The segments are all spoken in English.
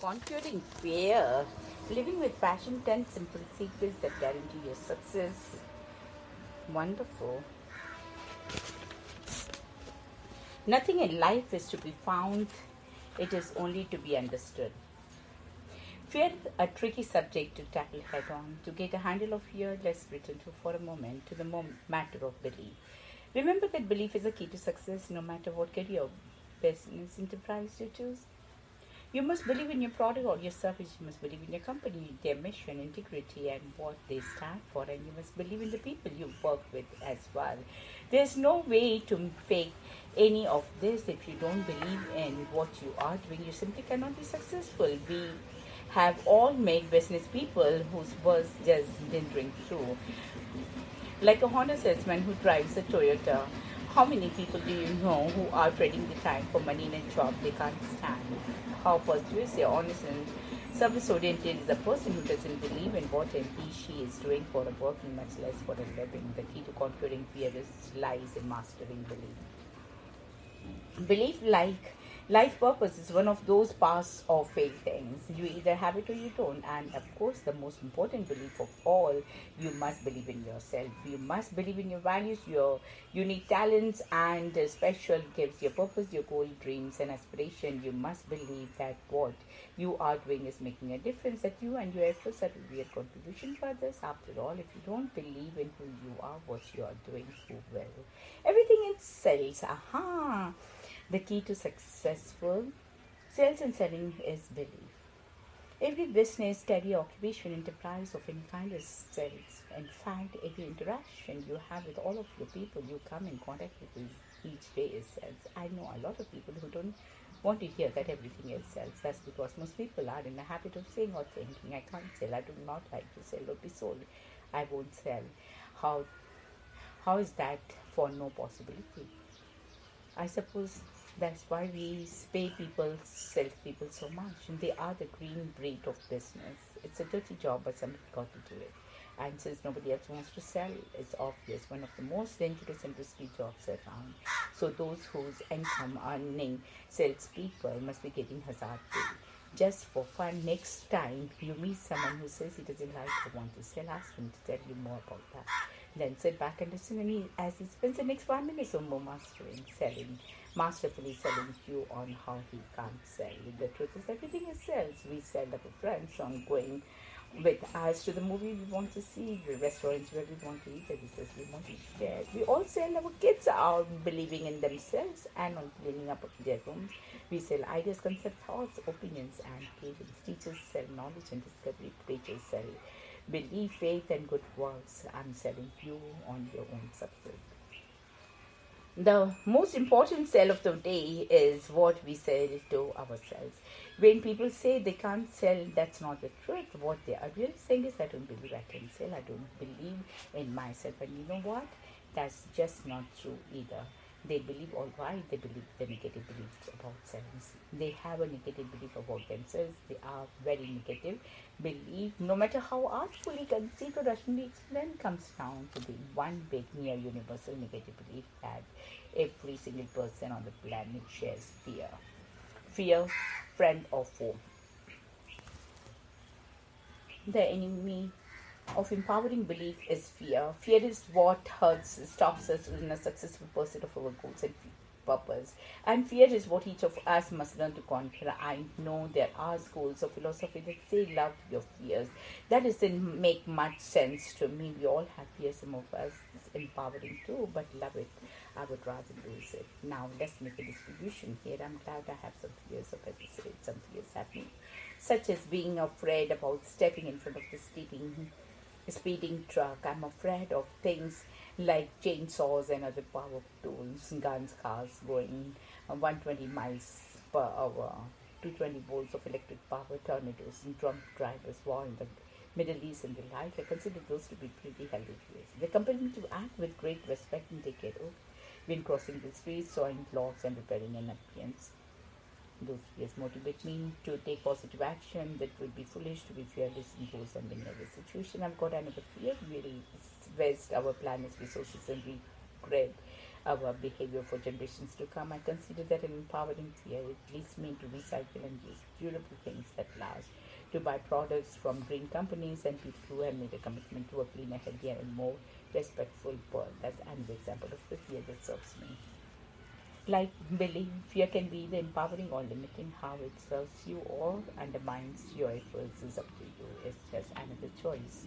Conquering fear. Living with passion, 10 simple secrets that guarantee your success. Wonderful. Nothing in life is to be found, it is only to be understood. Fear is a tricky subject to tackle head on. To get a handle of fear, let's return for a moment to the matter of belief. Remember that belief is a key to success no matter what career, business, enterprise you choose. You must believe in your product or your service. You must believe in your company, their mission, integrity, and what they stand for. And you must believe in the people you work with as well. There's no way to fake any of this if you don't believe in what you are doing. You simply cannot be successful. We have all made business people whose words just didn't ring true. Like a Honda salesman who drives a Toyota, how many people do you know who are trading the time for money in a job they can't stand? How persuasive, honest, and service oriented is a person who doesn't believe in what she is doing for a working, much less for a living. The key to conquering fear lies in mastering belief. Belief, like life purpose, is one of those pass or fail things. You either have it or you don't. And of course, the most important belief of all, you must believe in yourself. You must believe in your values, your unique talents, and special gifts, your purpose, your goal, dreams, and aspiration. You must believe that what you are doing is making a difference, that you and your efforts are to be a contribution to others. After all, if you don't believe in who you are, what you are doing, who will? Everything in sells. Aha! The key to successful sales and selling is belief. Every business, career, occupation, enterprise of any kind is sales. In fact, every interaction you have with all of your people you come in contact with each day is sales. I know a lot of people who don't want to hear that everything is sales. That's because most people are in the habit of saying or thinking, I can't sell, I do not like to sell or be sold, I won't sell. How is that for no possibility? I suppose that's why we pay people, salespeople so much. And they are the green breed of business. It's a dirty job, but somebody got to do it. And since nobody else wants to sell, it's obvious one of the most dangerous and risky jobs around. So those whose income earning salespeople must be getting hazard pay. Just for fun, next time you meet someone who says he doesn't like or want to sell, ask him to tell you more about that. Then sit back and listen as he spends the next 5 minutes or more masterfully selling you on how he can't sell. The truth is everything is sales. We sell our friends on going with us to the movie we want to see, the restaurants where we want to eat, the dishes we want to share. We all sell our kids out believing in themselves and on cleaning up their rooms. We sell ideas, concepts, thoughts, opinions, and feelings. Teachers sell knowledge and discovery. Preachers sell belief, faith, and good works. I'm selling you on your own success. The most important sell of the day is what we sell to ourselves. When people say they can't sell, that's not the truth. What they are really saying is, I don't believe I can sell. I don't believe in myself. And you know what? That's just not true either. They believe all right. They believe the negative beliefs about themselves. They have a negative belief about themselves. They are very negative belief. No matter how artfully conceived or rationally explained, comes down to the one big near universal negative belief that every single person on the planet shares: fear. Fear, friend or foe. The enemy of empowering belief is fear. Fear is what hurts, stops us in a successful pursuit of our goals and purpose. And fear is what each of us must learn to conquer. I know there are schools of philosophy that say love your fears. That doesn't make much sense to me. We all have fears, some of us. It's empowering too, but love it. I would rather lose it. Now let's make a distribution here. I'm glad I have some fears of, as I said, some fears happening, such as being afraid about stepping in front of the speeding truck. I'm afraid of things like chainsaws and other power tools, guns, cars going 120 miles per hour, 220 volts of electric power, tornadoes, and drunk drivers, war in the Middle East and the like. I consider those to be pretty healthy fears. They compel me to act with great respect and take care of when crossing the streets, sawing logs, and repairing an appliance. Those fears motivate me to take positive action. That would be foolish to be fearless in those and many other situations. I've got another fear. We'll waste our planet's resources and grid our behavior for generations to come. I consider that an empowering fear. It leads me to recycle and use durable things that last, to buy products from green companies and people who have made a commitment to a cleaner, healthier, and more respectful world. That's an example of the fear that serves me. Like belief, fear can be either empowering or limiting. How it serves you or undermines your efforts is up to you. It's just another choice.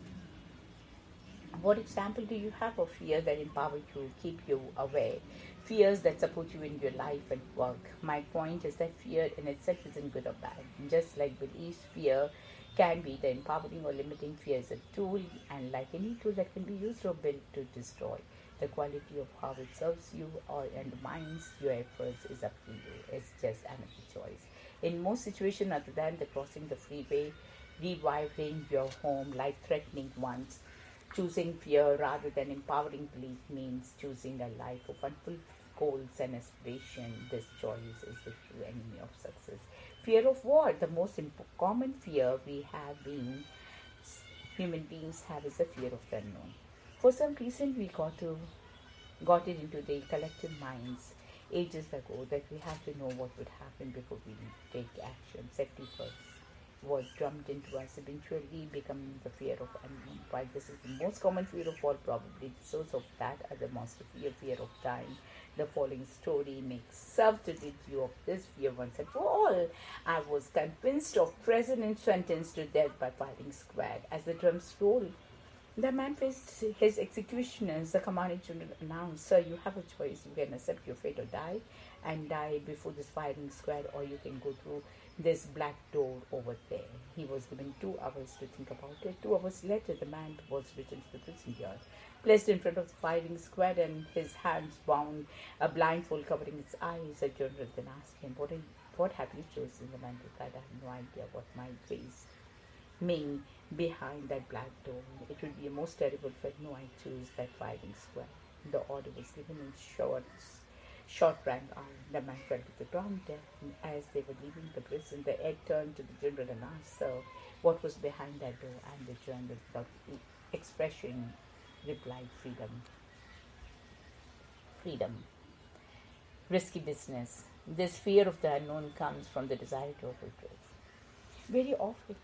What example do you have of fear that empower you, keep you aware? Fears that support you in your life and work. My point is that fear in itself isn't good or bad. Just like beliefs, fear can be the empowering or limiting. Fear is a tool, and like any tool that can be used or built to destroy. The quality of how it serves you or undermines your efforts is up to you. It's just another choice. In most situations, other than the crossing the freeway, rewiring your home, life threatening ones, choosing fear rather than empowering belief means choosing a life of unfulfilled goals and aspiration. This choice is the true enemy of success. Fear of what? The most common fear we have been human beings have is the fear of the unknown. For some reason, we got it into the collective minds ages ago that we have to know what would happen before we take action. Safety first was drummed into us, eventually becoming the fear of unknown. While this is the most common fear of all, probably the source of that other monster fear, fear of dying. The following story makes serve to rid you of this fear once and for all. I was convinced of President sentenced to death by firing squad. As the drums rolled, the man faced his executioners. The commanding general announced, "Sir, you have a choice. You can accept your fate or die, and die before this firing squad, or you can go through this black door over there." He was given 2 hours to think about it. 2 hours later, the man was returned to the prison yard, placed in front of the firing squad, and his hands bound, a blindfold covering his eyes. The general then asked him, "What have you chosen?" The man replied, "I have no idea what my face me behind that black door. It would be a most terrible fate. No, I choose that fighting square." The order was given in short rank arm. The man fell to the ground dead. As they were leaving the prison, the head turned to the general and asked, "Sir, what was behind that door?" And the general, without expression, replied, "Freedom. Freedom. Risky business." This fear of the unknown comes from the desire to avoid risk. Very often,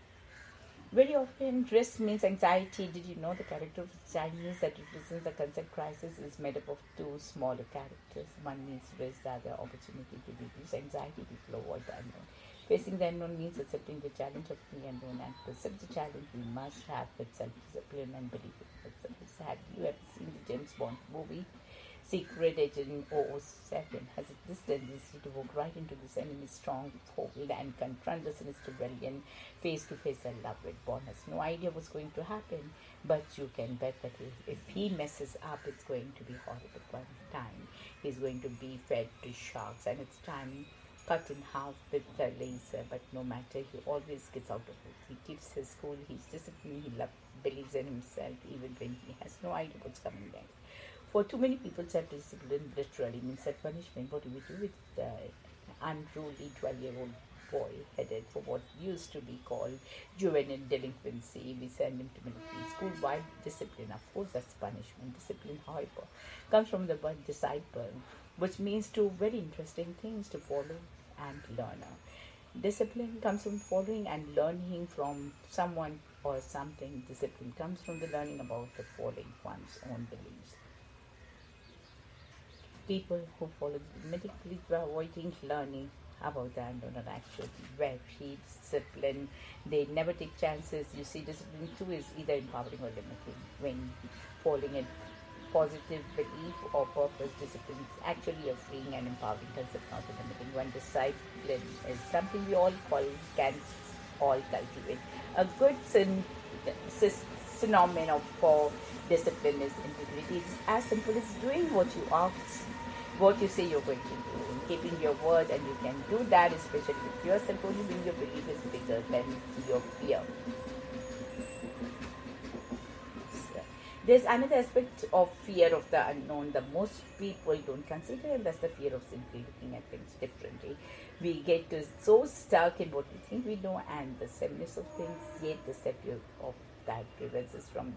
Very often, risk means anxiety. Did you know the character of the Chinese that represents the concept crisis is made up of two smaller characters? One means risk, the other opportunity. To reduce anxiety, people avoid the unknown. Facing the unknown means accepting the challenge of the unknown, and to accept the challenge, we must have with self-discipline and belief in ourselves. Have you ever seen the James Bond movie? Secret Agent 007 has this tendency to walk right into this enemy's stronghold and confront the sinister villain face to face. I love it. Bond has no idea what's going to happen, but you can bet that if he messes up, it's going to be horrible. One time, he's going to be fed to sharks, and it's time cut in half with the laser. But no matter, he always gets out of it. He keeps his cool. He's disciplined. He believes in himself, even when he has no idea what's coming next. For too many people, self-discipline literally means self-punishment. What do we do with the unruly 12-year-old boy headed for what used to be called juvenile delinquency? We send him to military school. Why discipline? Of course, that's punishment. Discipline, however, comes from the word disciple, which means two very interesting things: to follow and learn. Discipline comes from following and learning from someone or something. Discipline comes from the learning about the following one's own beliefs. People who follow the Hermetic belief by avoiding learning about the unknown are actually very disciplined. They never take chances. You see, discipline too is either empowering or limiting. When following a positive belief or purpose, discipline is actually a freeing and empowering concept, not a limiting one. Discipline is something we all can all cultivate. A good synonym for discipline is integrity. It's as simple as doing what you say you're going to do, and keeping your word, and you can do that, especially with yourself, only when your belief is bigger than your fear. There's another aspect of fear of the unknown that most people don't consider, and that's the fear of simply looking at things differently. We get so stuck in what we think we know and the sameness of things, yet the fear of that prevents us from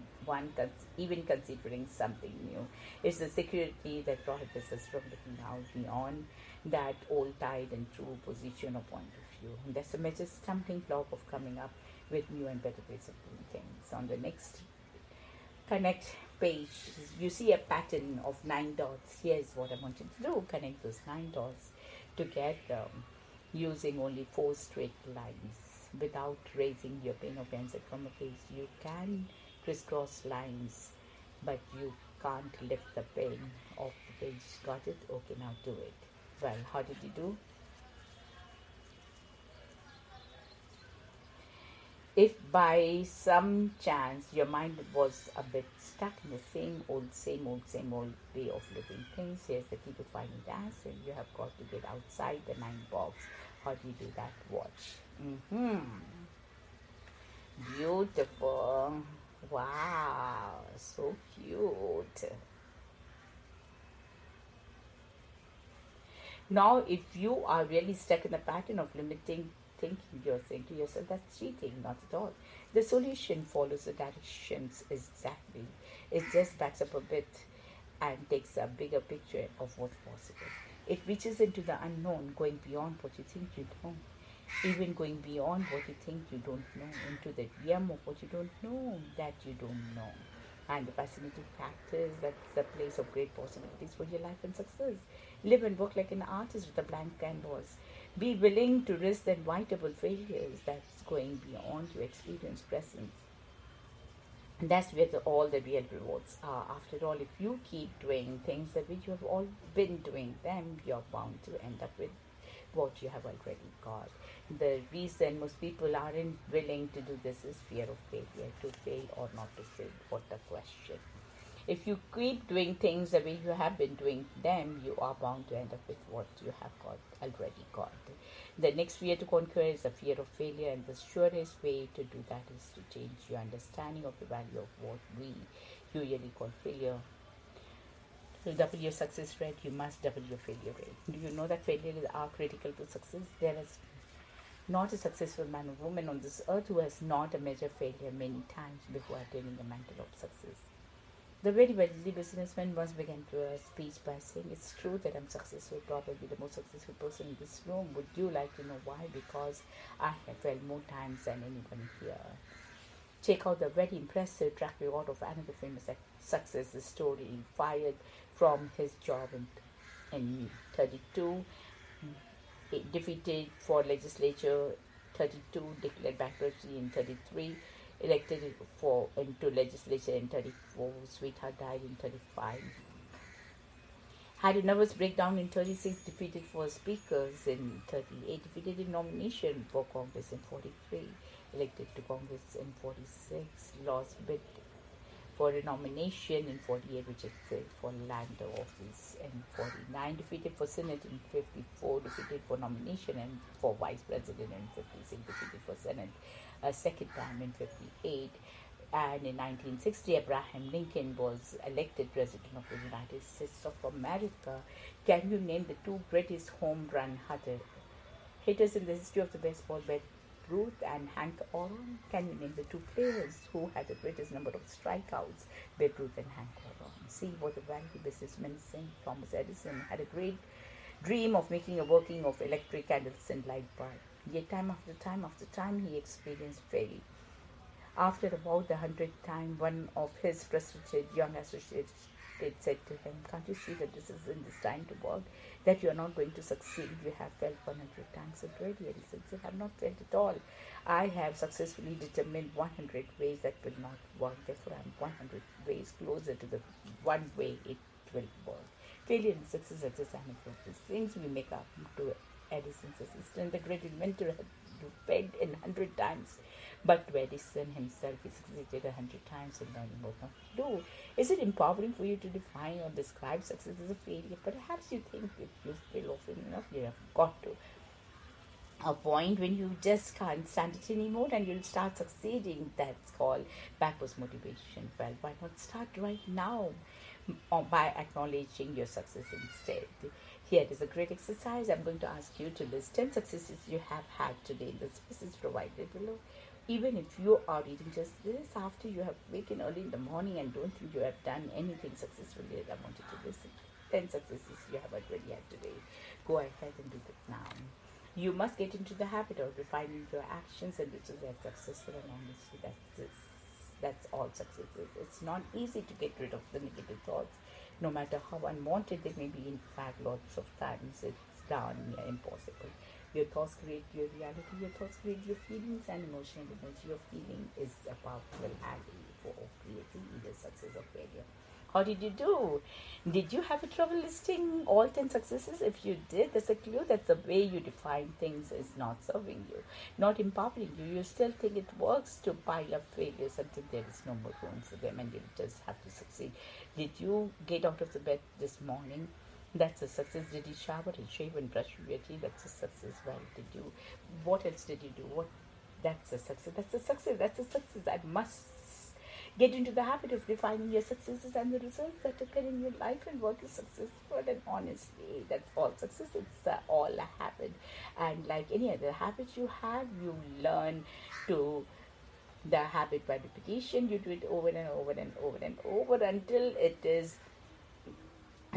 even considering something new. It's the security that prohibits us from looking out beyond that old tied and true position or point of view. And that's a major stumbling block of coming up with new and better ways of doing things. On the next connect page, you see a pattern of 9 dots. Here's what I want you to do: connect those 9 dots together using only 4 straight lines without raising your pen or pencil from a page. You can crisscross lines, but you can't lift the pen off the page. Got it? Okay, now do it. Well, how did you do? If by some chance your mind was a bit stuck in the same old way of looking things, here's the key to finding the answer. You have got to get outside the 9 box. How do you do that? Watch. Beautiful. Wow, so cute. Now, if you are really stuck in the pattern of limiting thinking, you're saying to yourself, that's cheating. Not at all. The solution follows the directions exactly. It just backs up a bit and takes a bigger picture of what's possible. It reaches into the unknown, going beyond what you think you know, even going beyond what you think you don't know, into the realm of what you don't know that you don't know. And the fascinating fact is that's the place of great possibilities for your life and success. Live and work like an artist with a blank canvas. Be willing to risk the inevitable failures that's going beyond your experience presence. And that's where all the real rewards are. After all, if you keep doing things the way you have all been doing them, you're bound to end up with what you have already got. The reason most people aren't willing to do this is fear of failure, to fail or not to fail. What a question. If you keep doing things the way you have been doing them, you are bound to end up with what you have already got. The next fear to conquer is the fear of failure, and the surest way to do that is to change your understanding of the value of what we usually call failure. To double your success rate, you must double your failure rate. Do you know that failures are critical to success? There is not a successful man or woman on this earth who has not a major failure many times before attaining the mantle of success. The very wealthy businessman once began a speech by saying, "It's true that I'm successful, probably the most successful person in this room. Would you like to know why? Because I have failed more times than anyone here." Check out the very impressive track record of another famous success story. Fired from his job in 32, defeated for legislature 32, declared bankruptcy in 33, elected into legislature in 34, sweetheart died in 35. Had a nervous breakdown in 36, defeated for speakers in 38, defeated in nomination for Congress in 43, elected to Congress in 46, lost bid for a nomination in 48, rejected for land office in 49, defeated for Senate in 54, defeated for nomination and for Vice President in 56, defeated for Senate a second time in 58. And in 1960, Abraham Lincoln was elected President of the United States of America. Can you name the 2 greatest home run hitters in the history of the baseball? Babe Ruth and Hank Aaron. Can you name the 2 players who had the greatest number of strikeouts? Babe Ruth and Hank Aaron. See what the wealthy businessman is saying. Thomas Edison had a great dream of making a working of electric candles and light bulb. Yet time after time, he experienced failure. After about the 100th time, one of his frustrated young associates said to him, "Can't you see that this isn't this time to work? That you are not going to succeed? You have failed 100 times already." And he said, "I have not failed at all. I have successfully determined 100 ways that will not work. Therefore, I am 100 ways closer to the one way it will work." Failure and success are just anecdotal things we make up to Edison's assistant. The great inventor had failed 100 times. But to Edison himself, he succeeded 100 times in learning what not to do. Is it empowering for you to define or describe success as a failure? Perhaps you think if you fail often enough, you have got to. a point when you just can't stand it anymore and you'll start succeeding. That's called backwards motivation. Well, why not start right now or by acknowledging your success instead? Here is a great exercise. I'm going to ask you to list 10 successes you have had today. The space is provided below. Even if you are reading just this after you have waken early in the morning and don't think you have done anything successfully, I want you to listen. 10 successes you have already had today. Go ahead and do that now. You must get into the habit of refining your actions and which is as successful and honestly that's all success is. It's not easy to get rid of the negative thoughts, no matter how unwanted they may be. In fact, lots of times it's darn near impossible. Your thoughts create your reality, your thoughts create your feelings, and emotional energy of feeling is a powerful ally for creating either success or failure. How did you do? Did you have a trouble listing all 10 successes? If you did, that's a clue that the way you define things is not serving you, not empowering you. You still think it works to pile up failures until there is no more room for them and you just have to succeed. Did you get out of the bed this morning? That's a success. Did you shower and shave and brush your teeth? That's a success. Well, did you? What else did you do? What? That's a success. That's a success. That's a success. I must get into the habit of defining your successes and the results that occur in your life and what is successful. And honestly, that's all success. It's all a habit. And like any other habit you have, you learn to the habit by repetition. You do it over and over and over and over until it is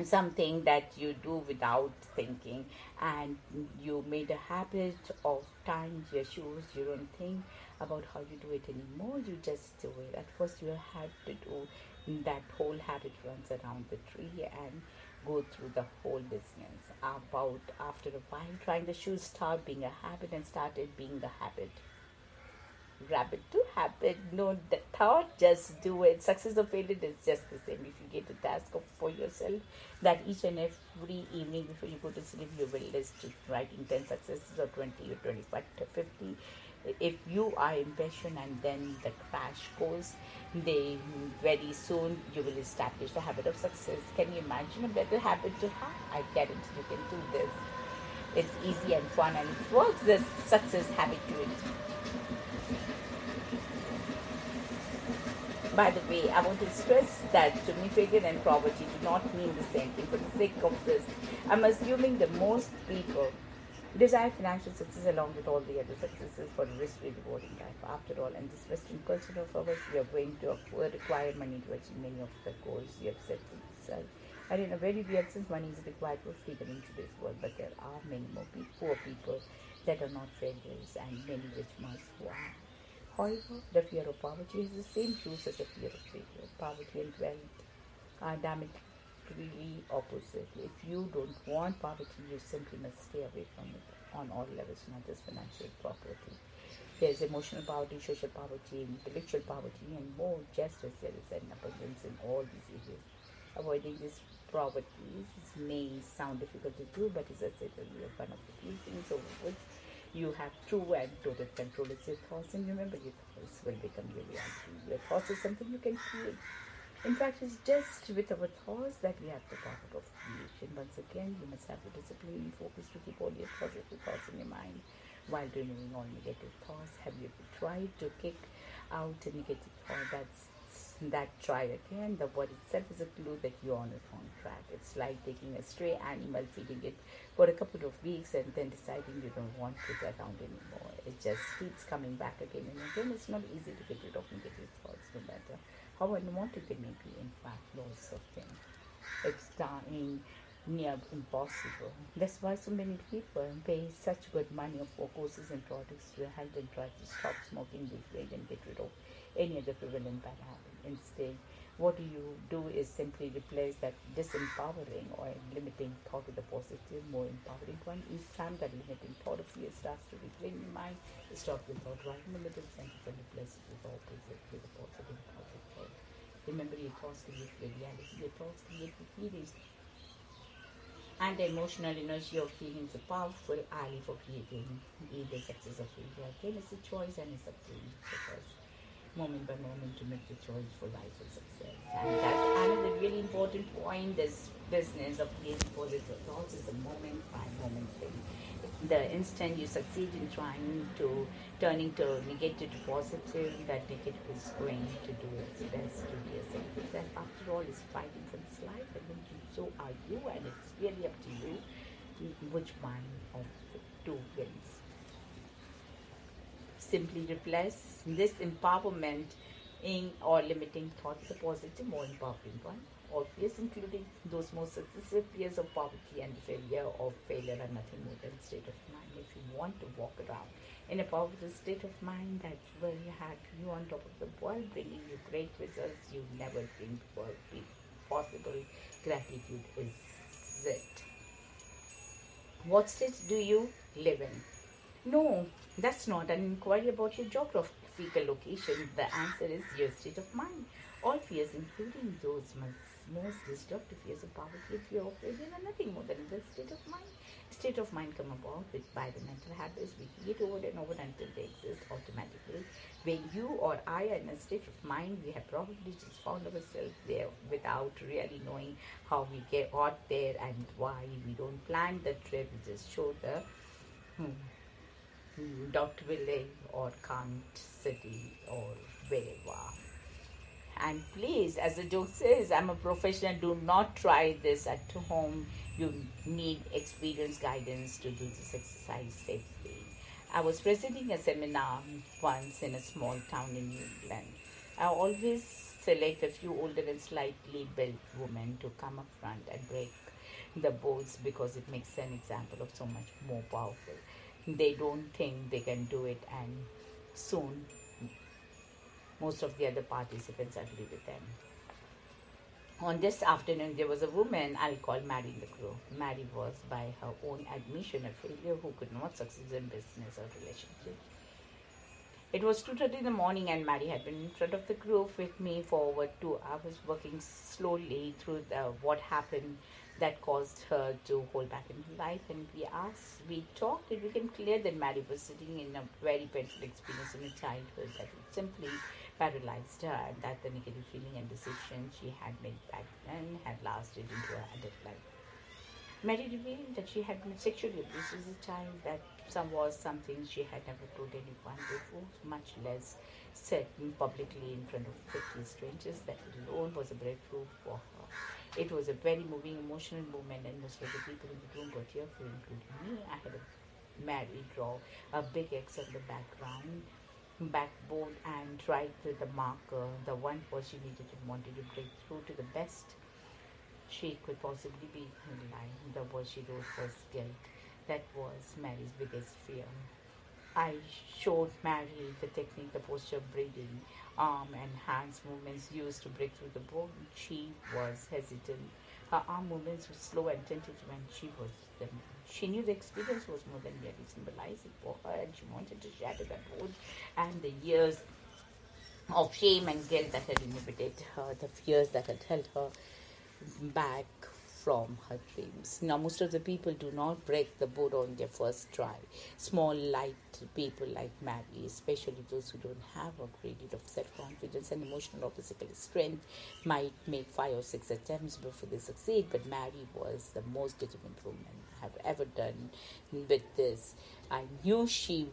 something that you do without thinking, and you made a habit of tying your shoes. You don't think about how you do it anymore, you just do it. At first you have to do that whole habit runs around the tree and go through the whole business. About after a while, trying the shoes stopped being a habit and started being a habit. Rabbit to habit. No the thought, just do it. Success or failure is just the same. If you get a task for yourself that each and every evening before you go to sleep you will list writing 10 successes or 20 or 25 to 50. If you are impatient and then the crash goes, they very soon you will establish the habit of success. Can you imagine a better habit to have? I guarantee you can do this. It's easy and fun and it works. The success habit to it. By the way, I want to stress that to me, failure and poverty do not mean the same thing. For the sake of this, I'm assuming that most people desire financial success along with all the other successes for a risk-free, rewarding life. After all, in this Western culture of ours, we are going to require money to achieve many of the goals you have set for yourself. And in a very real sense, money is required for freedom in today's world. But there are many more poor people that are not failures and many rich ones who are. However, the fear of poverty has the same roots as the fear of failure. Poverty and wealth are diametrically opposite. If you don't want poverty, you simply must stay away from it on all levels, not just financial property. There's emotional poverty, social poverty, intellectual poverty, and more, just as there is an abundance in all these areas. Avoiding these poverties may sound difficult to do, but as I said earlier, one of the few things over which you have true and total control is your thoughts, and remember your thoughts will become your reality. Your thoughts is something you can create. In fact, it's just with our thoughts that we have the power of creation. Once again, you must have the discipline and focus to keep all your positive thoughts in your mind while removing all negative thoughts. Have you ever tried to kick out a negative thought? That try again. The word itself is a clue that you're on a wrong track. It's like taking a stray animal, feeding it for a couple of weeks, and then deciding you don't want it around anymore. It just keeps coming back again and again. It's not easy to get rid of negative thoughts, no matter how unwanted they may be. In fact, lots of things. It's dying near impossible. That's why so many people pay such good money for courses and products to help them try to stop smoking this way and get rid of any other prevalent bad habit. Instead, what you do is simply replace that disempowering or limiting thought with a positive, more empowering one. Each time that limiting thought of fear starts to replay in your mind, stop the thought right in the middle sentence and replace it with the opposite, with a positive, positive thought. Remember, your thoughts create your reality. Your thoughts create your feelings. And the emotional energy of feelings a powerful ally for creating either success or failure. Again, it's a choice and it's up to each of us, moment by moment, to make the choice for life and success. And that's another really important point. This business of creating positive thoughts is a moment by moment thing. If The instant you succeed in trying to turning to negative to positive, that negative is going to do its best to reassert itself. After all, it's fighting for its life, and then so are you, and it's really up to you which one of the two wins. Simply replace this empowerment in or limiting thought with a positive, more empowering one. All fears, including those most successive fears of poverty and failure or failure, are nothing more than state of mind. If you want to walk around in a positive state of mind, that will have you on top of the world, bringing you great results you never dreamed were possible. Gratitude is it. What state do you live in? No, that's not an inquiry about your geographical location. The answer is your state of mind. All fears, including those most destructive fears of poverty and fear of failure, are nothing more than the state of mind. State of mind come about by the mental habits we create over and over until they exist automatically. When you or I are in a state of mind, we have probably just found ourselves there without really knowing how we got there and why. We don't plan the trip, we just show the Dr. Ville or Kant City or wherever. And please, as the joke says, I'm a professional. Do not try this at home. You need experienced guidance to do this exercise safely. I was presenting a seminar once in a small town in New England. I always select a few older and slightly built women to come up front and break the boards because it makes an example of so much more powerful. They don't think they can do it, and soon most of the other participants agree with them. On this afternoon, there was a woman I'll call Mary in the crew. Mary was, by her own admission, a failure who could not succeed in business or relationship. It was 2:30 in the morning, and Mary had been in front of the group with me for over 2 hours, working slowly through what happened that caused her to hold back in her life. And we talked, it became clear that Mary was sitting in a very painful experience in her childhood that had simply paralyzed her, and that the negative feeling and decision she had made back then had lasted into her adult life. Mary revealed that she had been sexually abused as a child, that was something she had never told anyone before, much less said publicly in front of 50 strangers. That alone was a breakthrough for her. It was a very moving, emotional moment, and most of the people in the room were tearful, including me. I had Mary draw a big X on the backboard and write with the marker the one word she needed and wanted to break through to the best she could possibly be in her life. The word she wrote was guilt. That was Mary's biggest fear. I showed Mary the technique, the posture, breathing, arm and hands movements used to break through the board. She was hesitant. Her arm movements were slow and tentative, and she knew the experience was more than merely symbolizing for her, and she wanted to shatter the board and the years of shame and guilt that had inhibited her, the fears that had held her back from her dreams. Now, most of the people do not break the board on their first try. Small, light people like Mary, especially those who don't have a great deal of self-confidence and emotional or physical strength, might make 5 or 6 attempts before they succeed. But Mary was the most determined woman I have ever done with this. I knew she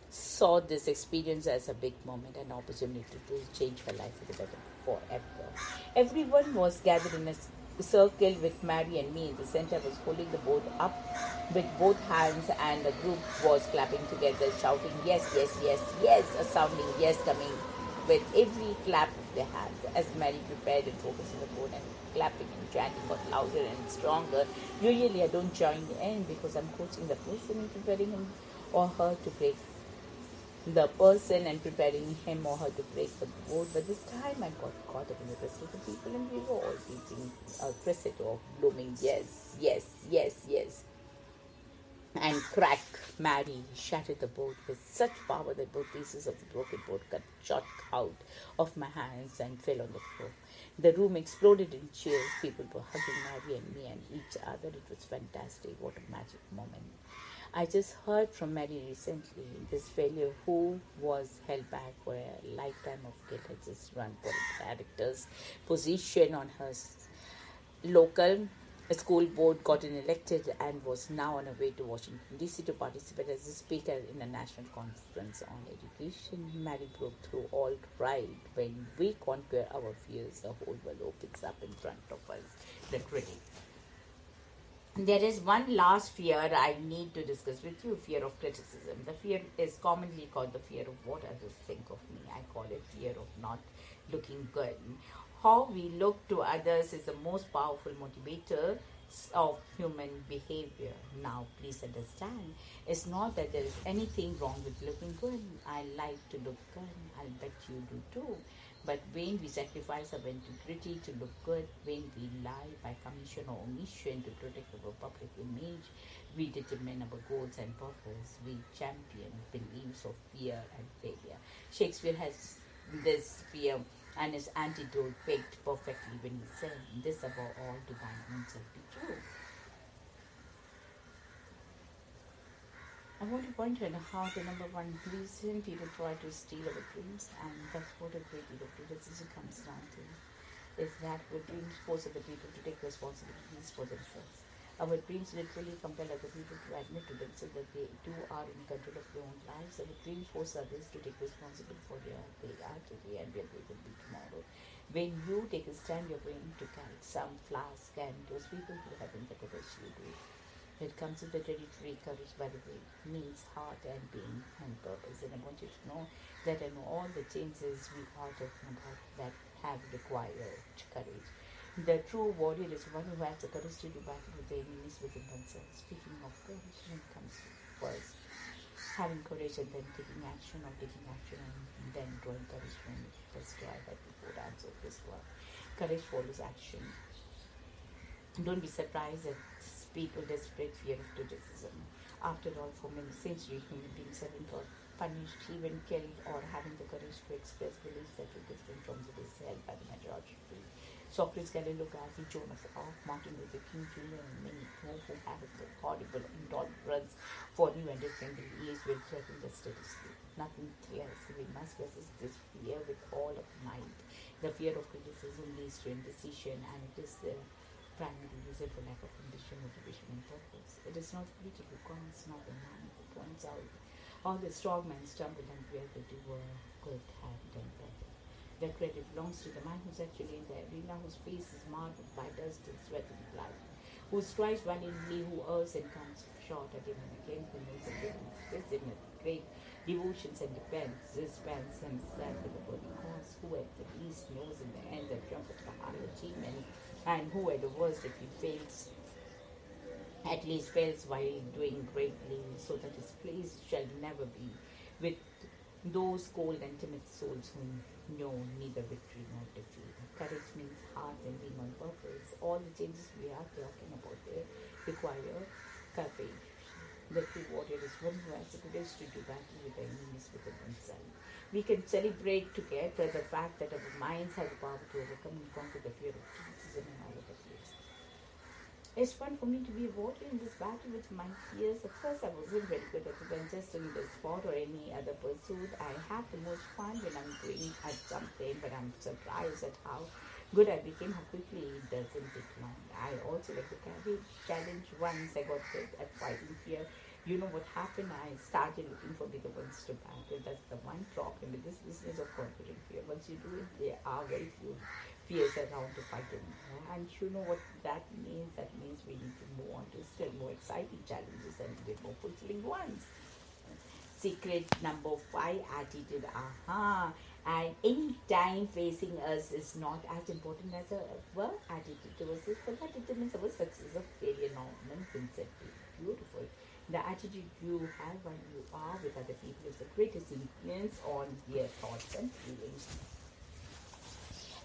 saw this experience as a big moment, an opportunity to change her life for the better forever. Everyone was gathered in a circle with Mary and me in the center. I was holding the board up with both hands, and the group was clapping together, shouting yes, yes, yes, yes, a sounding yes coming with every clap of their hands. As Mary prepared and focused on the board, and clapping and chanting got louder and stronger. Usually I don't join in because I'm coaching the person and preparing him or her to break the person and preparing him or her to break the board. But this time I got caught up in the rest of the people, and we were all beating a crescendo of blooming yes, yes, yes, yes. And crack, Mary shattered the board with such power that both pieces of the broken board got shot out of my hands and fell on the floor. The room exploded in cheers. People were hugging Mary and me and each other. It was fantastic. What a magic moment. I just heard from Mary recently, this failure who was held back for a lifetime of guilt had just run for a director's position on her local A school board got elected and was now on her way to Washington, D.C. to participate as a speaker in a national conference on education. Mary broke through alt right. When we conquer our fears, the whole world opens up in front of us. The critic. There is one last fear I need to discuss with you, fear of criticism. The fear is commonly called the fear of what others think of me. I call it fear of not looking good. How we look to others is the most powerful motivator of human behavior. Now, please understand, it's not that there is anything wrong with looking good. I like to look good. I'll bet you do too. But when we sacrifice our integrity to look good, when we lie by commission or omission to protect our public image, we determine our goals and purpose. We champion beliefs of fear and failure. Shakespeare has this fear and his antidote pegged perfectly when he said, "This above all do thine own self be true." I want to point out how the number one reason people try to steal our dreams, and that's what a great deal of criticism comes down to, is that our dreams force other people to take responsibilities for themselves. Our dreams literally compel other people to admit to themselves that they too are in control of their own lives. Our dreams force others to take responsibility for their they are today and where they will be tomorrow. When you take a stand, you're going to carry some flask, and those people who haven't the courage you do. It comes with the territory courage, by the way, means heart and being and purpose. And I want you to know that in all the changes we are talking about that have required courage. The true warrior is one who has the courage to do battle with the enemies within themselves. Speaking of courage, when it comes to first having courage and then taking action, or taking action and then drawing courage from it. Let's try that before I answer this one. Courage follows action. Don't be surprised at people desperate fear of criticism. After all, for many centuries, human beings have been punished, even killed, or having the courage to express beliefs that were different from those held by the majority. Socrates, Galileo Galilei, Joan of Arc, Martin Luther King Jr., and many more who have the horrible intolerance for new and different beliefs will threaten the status quo. Nothing else. We must resist this fear with all of might. The fear of criticism leads to indecision, and it is the primary reason for lack of ambition, motivation, and purpose. It is not the critic who comes, not the man who points out how the strong man stumbled and where the doer could have done better. The credit belongs to the man who's actually in the arena, whose face is marked by dust and sweat and blood, who strives valiantly, who errs and comes short again and again, who knows the difference, wisdom and great devotions and spends himself in the worthy cause, who at the least knows in the end the triumph of the high achievement, and who at the worst, if he fails, at least fails while doing greatly, so that his place shall never be with those cold and timid souls who know neither victory nor defeat. Courage means heart and being on purpose. All the changes we are talking about here require courage. The true warrior is one who has the courage to do battle with the enemies within themselves. We can celebrate together the fact that our minds have the power to overcome and conquer the fear of criticism and all of the fears. It's fun for me to be a warrior in this battle with my fears. At first, I wasn't very good at it, and just doing the sport or any other pursuit. I have the most fun when I'm doing at something, but I'm surprised at how good I became, how quickly it doesn't take long. I also like the courage challenge. Once I got good at fighting fear, you know what happened? I started looking for bigger ones to battle. That's the one problem with this business of conquering fear. Once you do it, there are very few fears around to fight anymore. And you know what that means? That means we need to move on to still more exciting challenges and a bit more fulfilling ones. Secret number 5, attitude. Aha. And any time facing us is not as important as our attitude towards us, but that determines our success or failure. Norman Vincent. Beautiful. The attitude you have when you are with other people is the greatest influence on their thoughts and feelings.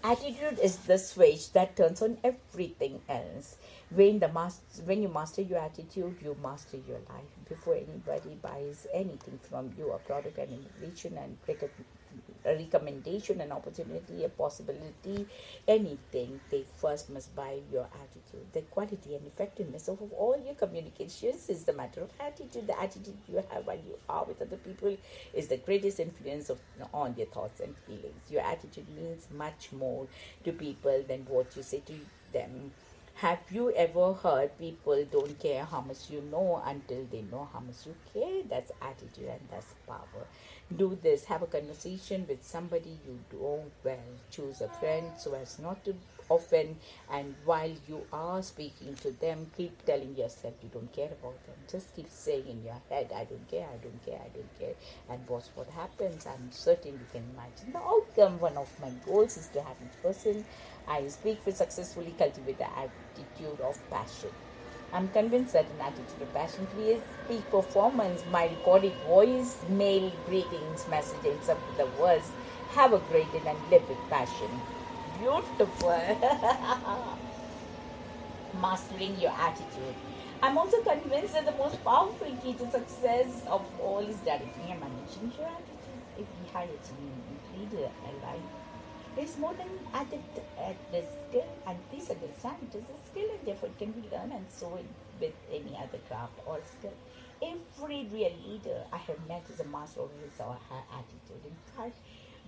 Attitude is the switch that turns on everything else. When you master your attitude, you master your life. Before anybody buys anything from you, a product, an innovation, and a recommendation, an opportunity, a possibility, anything, they first must buy your attitude. The quality and effectiveness of all your communications is the matter of attitude. The attitude you have while you are with other people is the greatest influence on their thoughts and feelings. Your attitude means much more to people than what you say to them. Have you ever heard people don't care how much you know until they know how much you care? That's attitude and that's power. Do this. Have a conversation with somebody you know well. Choose a friend so as not to offend. And while you are speaking to them, keep telling yourself you don't care about them. Just keep saying in your head, I don't care, I don't care, I don't care. And watch what happens. I'm certain you can imagine the outcome. One of my goals is to have each person I speak will successfully cultivate the attitude of passion. I'm convinced that an attitude of passion creates peak performance. My recorded voice, mail, greetings, messaging, some of the words. Have a great day and live with passion. Beautiful. Mastering your attitude. I'm also convinced that the most powerful key to success of all is directing and managing your attitude. If we hire a team leader alive, it's more than adept at the skill, and please understand it is a skill and therefore it can be learned and so with any other craft or skill. Every real leader I have met is a master of his or her attitude. In fact,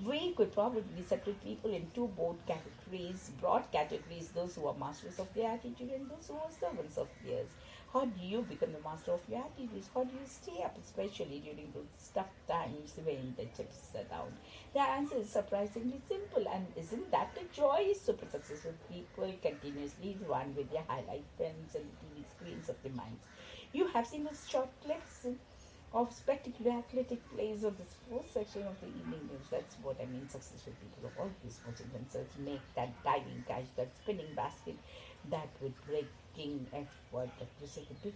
we could probably separate people in two broad categories, those who are masters of their attitude and those who are servants of theirs. How do you become the master of your attitudes? How do you stay up, especially during those tough times when the chips are down? The answer is surprisingly simple, and isn't that the joy? Super successful people continuously run with their highlight films and the TV screens of their minds. You have seen those short clips of spectacular athletic plays of the sports section of the evening news. That's what I mean. Successful people are always putting themselves make that diving catch, that spinning basket, that with breaking effort, that just like a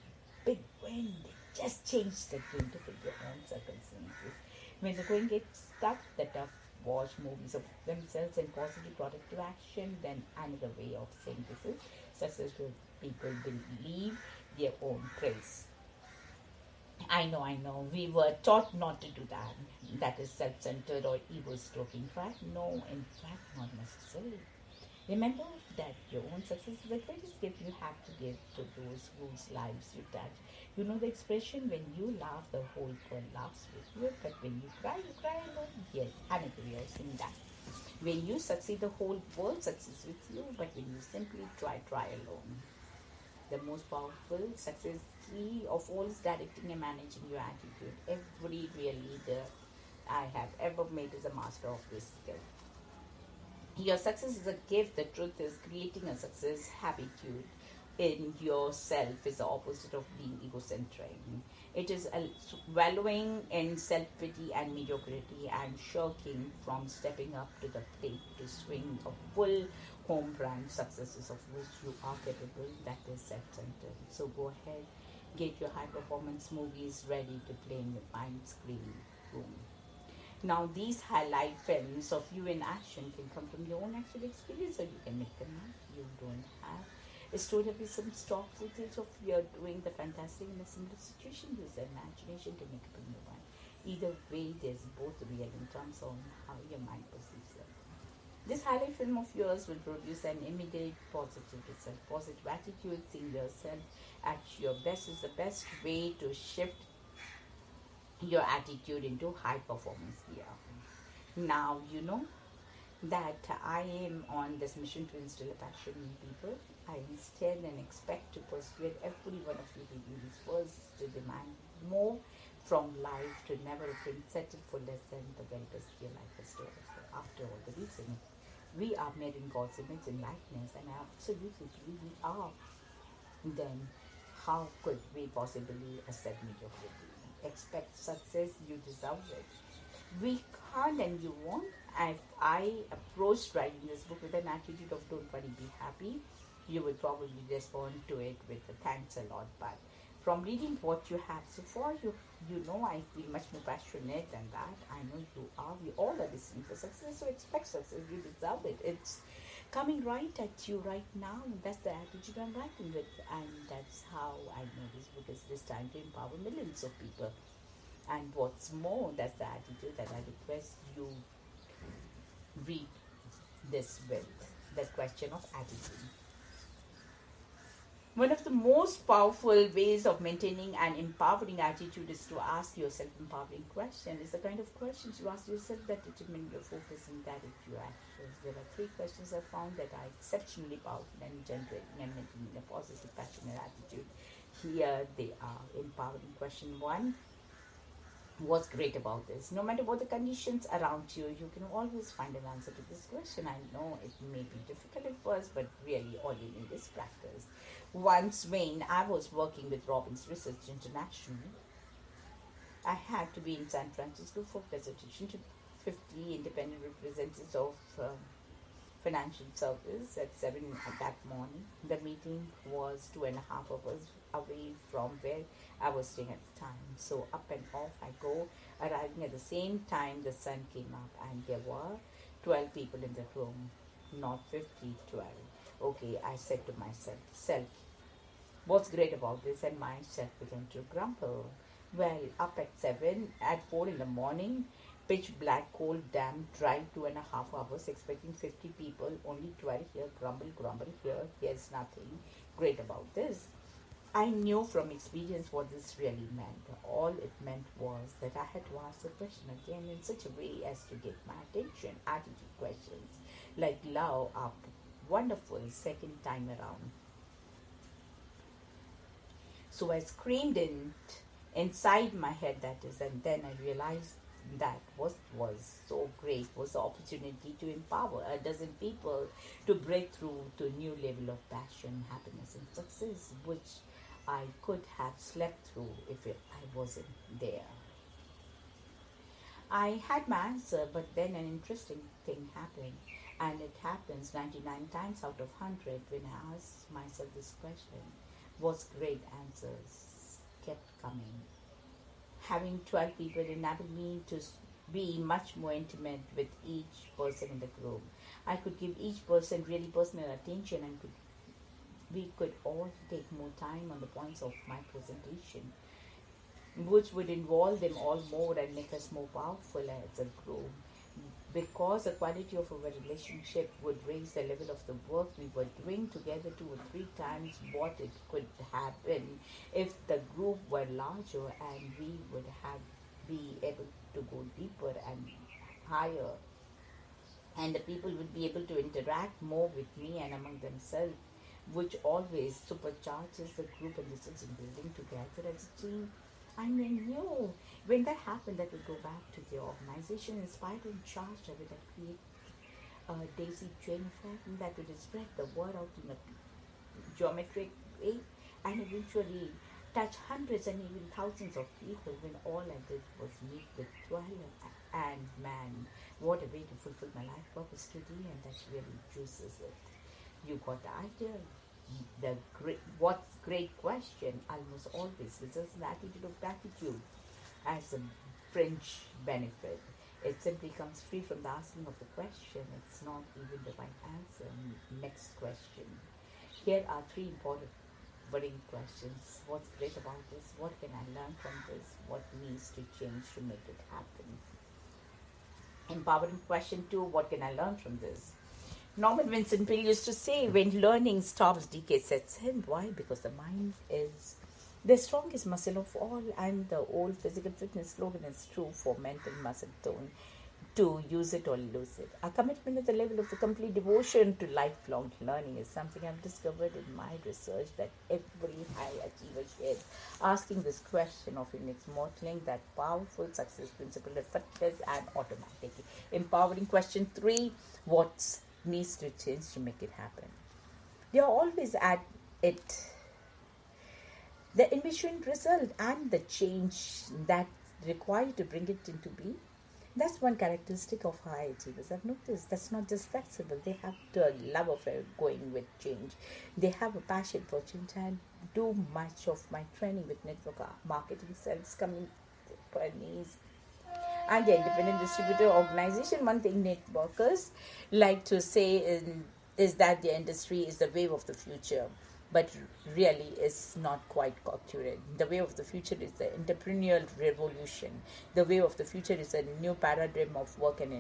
big win. They just change the game to fit their own circumstances. When the going gets tough, the tough watch movies of themselves and positive productive action. Then another way of saying this is successful people believe their own praise. I know. We were taught not to do that. That is self centered or ego stroking. No, in fact, not necessarily. Remember that your own success is the greatest gift you have to give to those whose lives you touch. You know the expression, when you laugh, the whole world laughs with you, but when you cry alone. Yes, another way of saying that. When you succeed, the whole world succeeds with you, but when you simply try alone. The most powerful success key of all is directing and managing your attitude. Every real leader I have ever met is a master of this skill. Your success is a gift. The truth is, creating a success habitude in yourself is the opposite of being egocentric. It is wallowing in self pity and mediocrity and shirking from stepping up to the plate to swing a full home run successes of which you are capable. That is self centered. So go ahead, get your high performance movies ready to play in your mind screen room. Now, these highlight films of you in action can come from your own actual experience, or you can make them up. You don't have a story with some stock footage of you doing the fantastic in a similar situation. Use the imagination to make up a new one. Either way, there's both real in terms of how your mind perceives them. This highlight film of yours will produce an immediate positive result. Positive attitude, seeing yourself at your best is the best way to shift your attitude into high performance gear. Now you know that I am on this mission to instill a passion in people. I instead and expect to persuade every one of you reading these words to demand more from life, to never again settle for less than the very best your life has to offer. After all, the reason we are made in God's image and likeness, and I absolutely believe we are, then how could we possibly accept mediocrity? Expect success, you deserve it. We can't and you won't. If I approached writing this book with an attitude of don't worry, be happy, you would probably respond to it with a thanks a lot. But from reading what you have so far, you know I feel much more passionate than that. I know you are. We all are listening for success, so expect success. You deserve it. It's coming right at you right now. That's the attitude I'm writing with, and that's how I know this book is this time to empower millions of people. And what's more, that's the attitude that I request you read this with, the question of attitude. One of the most powerful ways of maintaining an empowering attitude is to ask yourself empowering questions. It's the kind of questions you ask yourself that determine your focus and direct your actions. There are three questions I found that are exceptionally powerful in generating and maintaining a positive, passionate attitude. Here they are. Empowering question one. What's great about this? No matter what the conditions around you, you can always find an answer to this question. I know it may be difficult at first, but really all you need is practice. Once, when I was working with Robbins Research International, I had to be in San Francisco for presentation to 50 independent representatives of financial service at 7 that morning. The meeting was 2.5 hours away from where I was staying at the time. So up and off I go, arriving at the same time the sun came up, and there were 12 people in the room, not 50, 12. Okay, I said to myself, what's great about this? And myself began to grumble. Well, up at 7, at 4 in the morning, pitch black, cold, damp, drive 2.5 hours, expecting 50 people, only 12 here, grumble here, here's nothing great about this. I knew from experience what this really meant. All it meant was that I had to ask the question again in such a way as to get my attention. Attitude questions like love are wonderful second time around. So I screamed inside my head, that is, and then I realized that what was so great was the opportunity to empower a dozen people to break through to a new level of passion, happiness, and success, which I could have slept through if I wasn't there. I had my answer, but then an interesting thing happened, and it happens 99 times out of 100 when I ask myself this question. What's great answers kept coming. Having 12 people enabled me to be much more intimate with each person in the group. I could give each person really personal attention, and we could all take more time on the points of my presentation, which would involve them all more and make us more powerful as a group. Because the quality of our relationship would raise the level of the work we were doing together 2 or 3 times what it could have been if the group were larger, and we would have be able to go deeper and higher, and the people would be able to interact more with me and among themselves, which always supercharges the group and results in building together as a team. I knew when that happened that would go back to the organization inspired and charged. I would have created a daisy chain effect that would spread the word out in a geometric way and eventually touch hundreds and even thousands of people when all I did was meet with 12. And man, what a way to fulfill my life purpose today, and that really juices it. You got the idea? What's great question almost always results in the attitude of gratitude as a fringe benefit. It simply comes free from the asking of the question. It's not even the right answer. Next question. Here are 3 important burning questions. What's great about this? What can I learn from this? What needs to change to make it happen? Empowering question 2. What can I learn from this? Norman Vincent Peale used to say, when learning stops, decay sets in. Why? Because the mind is the strongest muscle of all, and the old physical fitness slogan is true for mental muscle tone. To use it or lose it. A commitment at the level of the complete devotion to lifelong learning is something I've discovered in my research that every high achiever shares. Asking this question often makes modeling that powerful success principle effortless and automatic. Empowering question 3. What needs to change to make it happen? They are always at it. The envisioned result and the change that required to bring it into being. That's one characteristic of high achievers. I've noticed that's not just flexible. They have the love of going with change. They have a passion for change. I do much of my training with network marketing, sales companies, and the independent distributor organization. One thing networkers like to say is that the industry is the wave of the future, but really is not quite accurate. The way of the future is the entrepreneurial revolution. The way of the future is a new paradigm of work and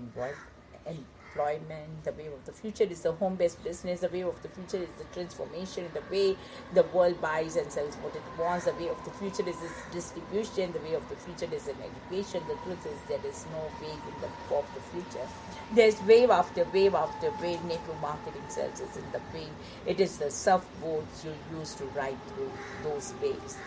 employment. The wave of the future is the home-based business. The wave of the future is the transformation in the way the world buys and sells what it wants. The wave of the future is this distribution. The way of the future is in education. The truth is there is no wave in the of the future. There's wave after wave after wave. Network marketing sells is in the wave. It is the surfboards you use to ride through those waves.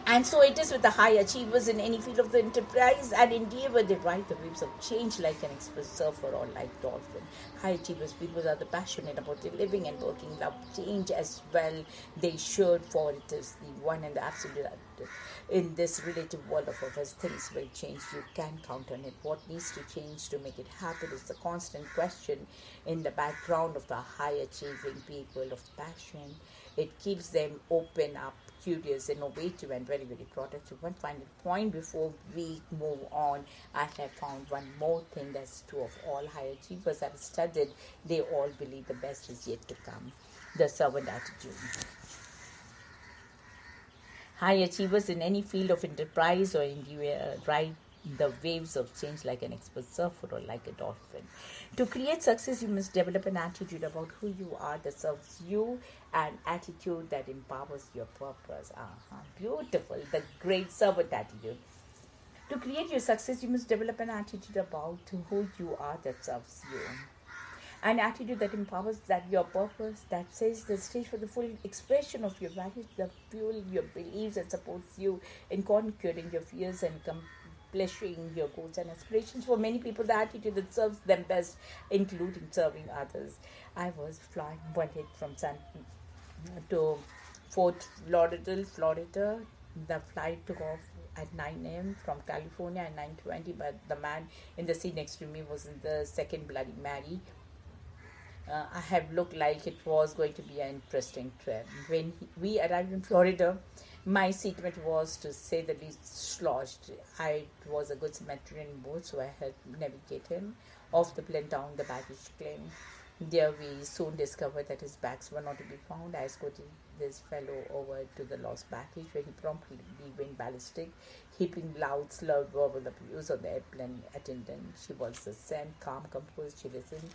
And so it is with the high achievers in any field of the enterprise and endeavor. They ride the waves of change like an express surfer or like dolphin. High achievers, people are the passionate about their living and working, love change as well. They should, for it is the one and the absolute. In this relative world of ours, things will change. You can count on it. What needs to change to make it happen is the constant question in the background of the high achieving people of passion. It keeps them open up, curious, innovative, and very, very productive. One final point before we move on, I have found one more thing that's true of all high achievers I've studied. They all believe the best is yet to come. The servant attitude. High achievers in any field of enterprise or ride the waves of change like an expert surfer or like a dolphin. To create success, you must develop an attitude about who you are that serves you, an attitude that empowers your purpose. Beautiful, the great servant attitude. To create your success, you must develop an attitude about who you are that serves you. An attitude that empowers that your purpose, that sets the stage for the full expression of your values, that fuel your beliefs and supports you in conquering your fears and accomplishing your goals and aspirations. For many people, the attitude that serves them best, including serving others. I was flying one day from San to Fort Lauderdale, Florida. The flight took off at 9 a.m. from California at 9:20, but the man in the seat next to me was in the second Bloody Mary. I have looked like it was going to be an interesting trip. When we arrived in Florida, my seatmate was, to say the least, sloshed. I was a good Samaritan boat, so I helped navigate him off the plane down the baggage claim. There we soon discovered that his bags were not to be found. I escorted this fellow over to the lost baggage, where he promptly went ballistic, heaping loud, slurred verbal abuse on the airplane attendant. She was the same, calm, composed. She listened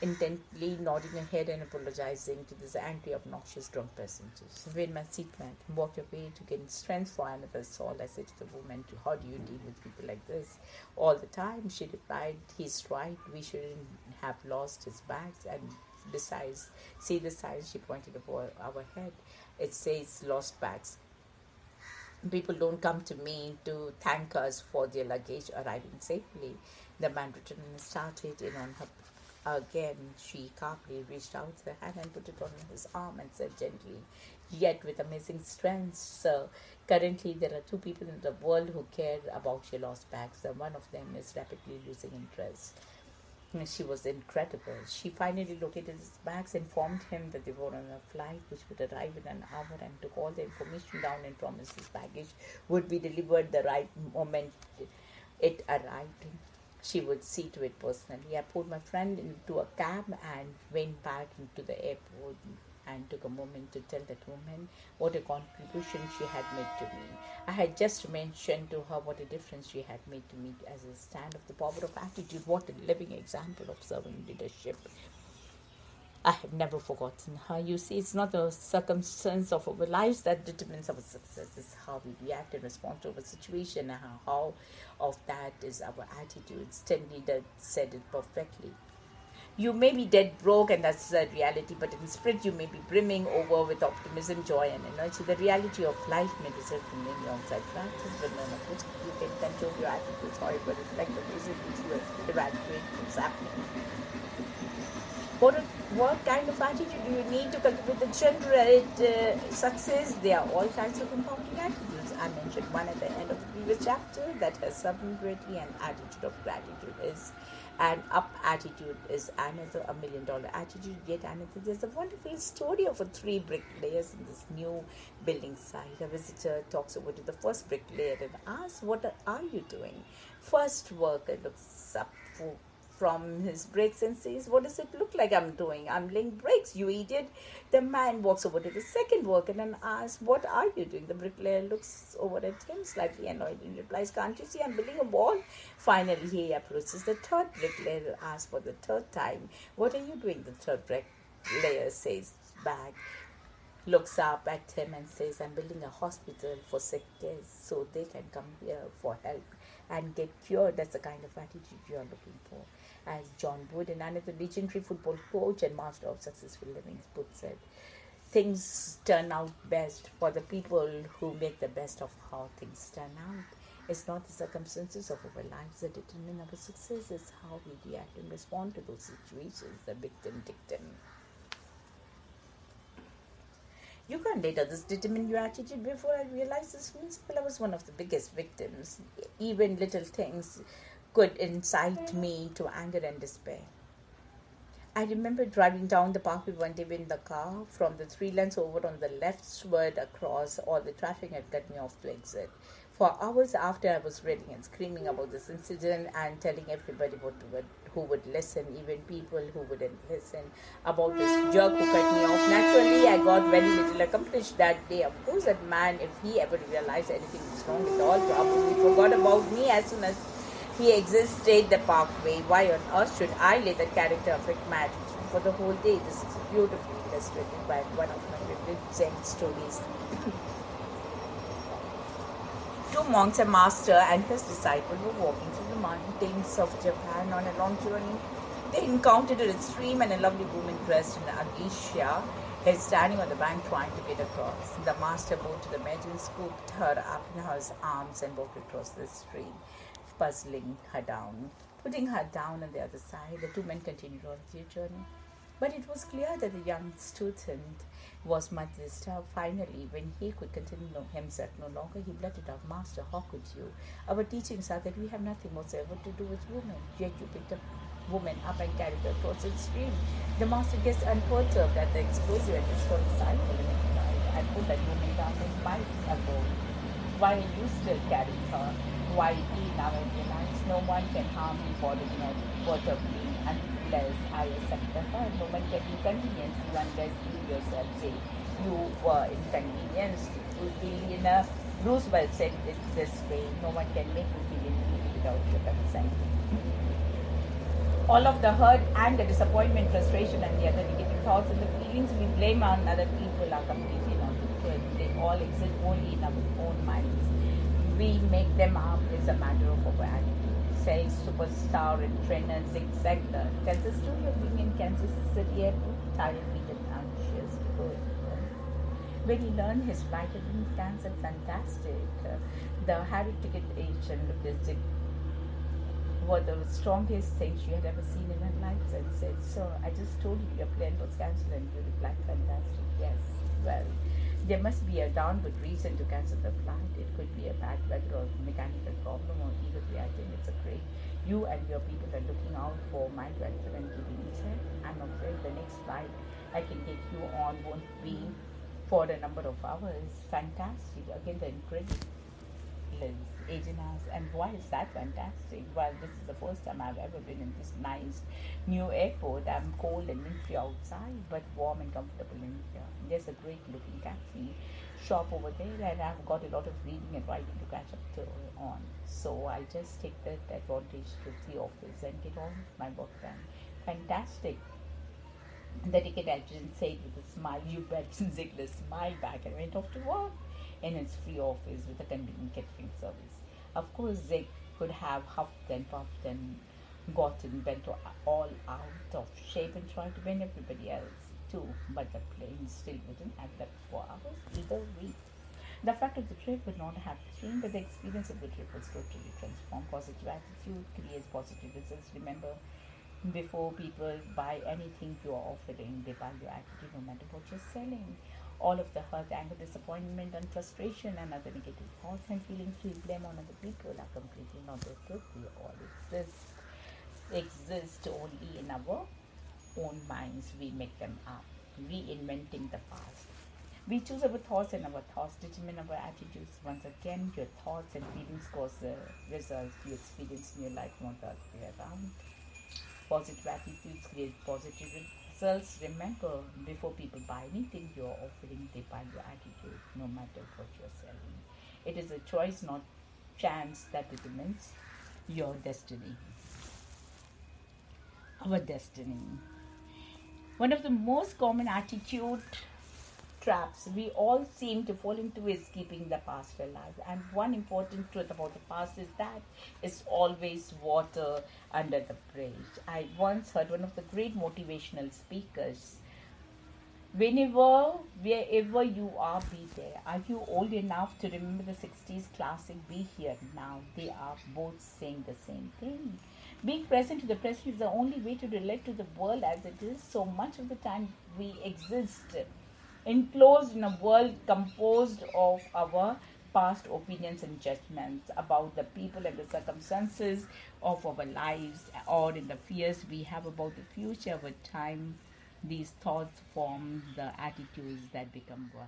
intently, nodding her head and apologizing to this angry, obnoxious, drunk passengers. When my seatmate walked away to gain strength for another assault, I said to the woman, "How do you deal with people like this?" "All the time," she replied. "He's right. We shouldn't have lost his bags. And besides, see the sign," she pointed above our head. "It says lost bags. People don't come to me to thank us for their luggage arriving safely." The man returned and started in on her again. She calmly reached out her hand and put it on his arm and said gently, yet with amazing strength, "Sir, currently there are 2 people in the world who care about your lost bags, and one of them is rapidly losing interest." And she was incredible. She finally located his bags, informed him that they were on a flight which would arrive in an hour, and took all the information down and promised his baggage would be delivered the right moment it arrived. She would see to it personally. I pulled my friend into a cab and went back into the airport and took a moment to tell that woman what a contribution she had made to me. I had just mentioned to her what a difference she had made to me as a stand of the power of attitude. What a living example of serving leadership. I have never forgotten her. You see, it's not the circumstance of our lives that determines our success. It's how we react and respond to our situation, and how of that is our attitude. Stanley said it perfectly. You may be dead broke, and that's the reality, but in spirit you may be brimming over with optimism, joy, and energy. The reality of life may result from many outside factors, but none of which you can control. Your attitudes, however, reflect the ways in which you evaluate what's happening. What kind of attitude do you need to cultivate the generate success? There are all kinds of empowering attitudes. I mentioned one at the end of the previous chapter that has something greatly. An attitude of gratitude is an up attitude is another, $1 million attitude yet another. There's a wonderful story of 3 bricklayers in this new building site. A visitor talks over to the first bricklayer and asks, "What are you doing?" First worker looks up from his brakes and says, "What does it look like I'm doing? I'm laying brakes, you idiot." The man walks over to the second worker and asks, "What are you doing?" The bricklayer looks over at him, slightly annoyed, and replies, "Can't you see I'm building a wall?" Finally, he approaches the third bricklayer, asks for the third time, "What are you doing?" The third bricklayer says back, looks up at him and says, "I'm building a hospital for sick kids so they can come here for help and get cured." That's the kind of attitude you are looking for. As John Wooden, another legendary football coach and master of successful living, puts it, things turn out best for the people who make the best of how things turn out. It's not the circumstances of our lives that determine our success, it's how we react and respond to those situations, the victim dictum. You can't let others determine your attitude. Before I realized this principle, I was one of the biggest victims. Even little things could incite me to anger and despair. I remember driving down the parkway one day in the car. From the 3 lanes over on the left, swerved across. All the traffic had cut me off to exit. For hours after, I was reading and screaming about this incident and telling everybody who would listen, even people who wouldn't listen, about this jerk who cut me off. Naturally, I got very little accomplished that day. Of course, that man, if he ever realized anything was wrong at all, probably forgot about me as soon as he exited the parkway. Why on earth should I let that character affect my attitude for the whole day? This is beautifully illustrated by one of my favorite Zen stories. Two monks, a master and his disciple, were walking through the mountains of Japan on a long journey. They encountered a stream and a lovely woman dressed in agisha is standing on the bank trying to get across. The master moved to the maiden and scooped her up in his arms and walked across the stream, puzzling her down. Putting her down on the other side, the two men continued on their journey. But it was clear that the young student was much disturbed. Finally, when he could continue himself no longer, he blurted out, "Master, how could you? Our teachings are that we have nothing whatsoever to do with women. Yet you picked a woman up and carried her across the stream." The master gets unperturbed at the explosive and historic cycle and replied, "I put that woman down 5 ago. Why are you still carrying her?" "Why, now I realize no one can harm me, bother me, or perturb me unless I accept her. No one can inconvenience you unless you yourself say you were inconvenienced." Eleanor Roosevelt said it this way, "No one can make you feel inferior without your consent." All of the hurt, anger, disappointment, frustration, and the other negative thoughts and the feelings we blame on other people are completely not true. They all exist only in our own minds. We make them up. It's a matter of our attitude. Says superstar and trainer Zig Ziglar tells the story of being in Kansas City airport, tired, beaten, anxious, good. When he learned his flight had been cancelled, fantastic. The Harry ticket agent looked at Zig were the strongest things she had ever seen in her life and said, "Sir, I just told you your plane was cancelled," and you replied, "Fantastic, yes. Well, there must be a darn good reason to cancel the flight. It could be a bad weather or mechanical problem, or either way, I think it's a great. You and your people are looking out for my welfare and keeping me safe. I'm afraid the next flight I can take you on won't be for a number of hours." Fantastic. Again, the incredible agent asks, "And why is that fantastic?" "Well, this is the first time I've ever been in this nice new airport. I'm cold and wintry outside, but warm and comfortable in here. There's a great looking cafe shop over there, and I've got a lot of reading and writing to catch up on. So I just take that advantage to the office and get on with my work done." "Fantastic," the ticket agent said with a smile. "You bet." Ziegler smiled back and went off to work in his free office with a convenient catering service. Of course, Zig could have huffed and puffed and gotten bent all out of shape and tried to bend everybody else too, but the plane still wouldn't have left for hours either way. The fact of the trip would not have changed, but the experience of the trip was totally transformed. Positive attitude creates positive results. Remember, before people buy anything you are offering, they buy your attitude no matter what you're selling. All of the hurt, anger, disappointment, and frustration and other negative thoughts and feelings we blame on other people are completely not the truth. They all exist only in our own minds. We make them up, reinventing the past. We choose our thoughts, and our thoughts determine our attitudes. Once again, your thoughts and feelings cause the results you experience in your life, not the other way around. Positive attitudes create positive results. Remember, before people buy anything you're offering, they buy your attitude, no matter what you're selling. It is a choice, not chance, that determines your destiny. Our destiny. One of the most common attitude traps we all seem to fall into is keeping the past alive. And one important truth about the past is that it's always water under the bridge. I once heard one of the great motivational speakers, whenever, wherever you are, be there. Are you old enough to remember the 60s classic Be Here Now? They are both saying the same thing. Being present to the present is the only way to relate to the world as it is. So much of the time we exist enclosed in a world composed of our past opinions and judgments about the people and the circumstances of our lives, or in the fears we have about the future. Over time, these thoughts form the attitudes that become our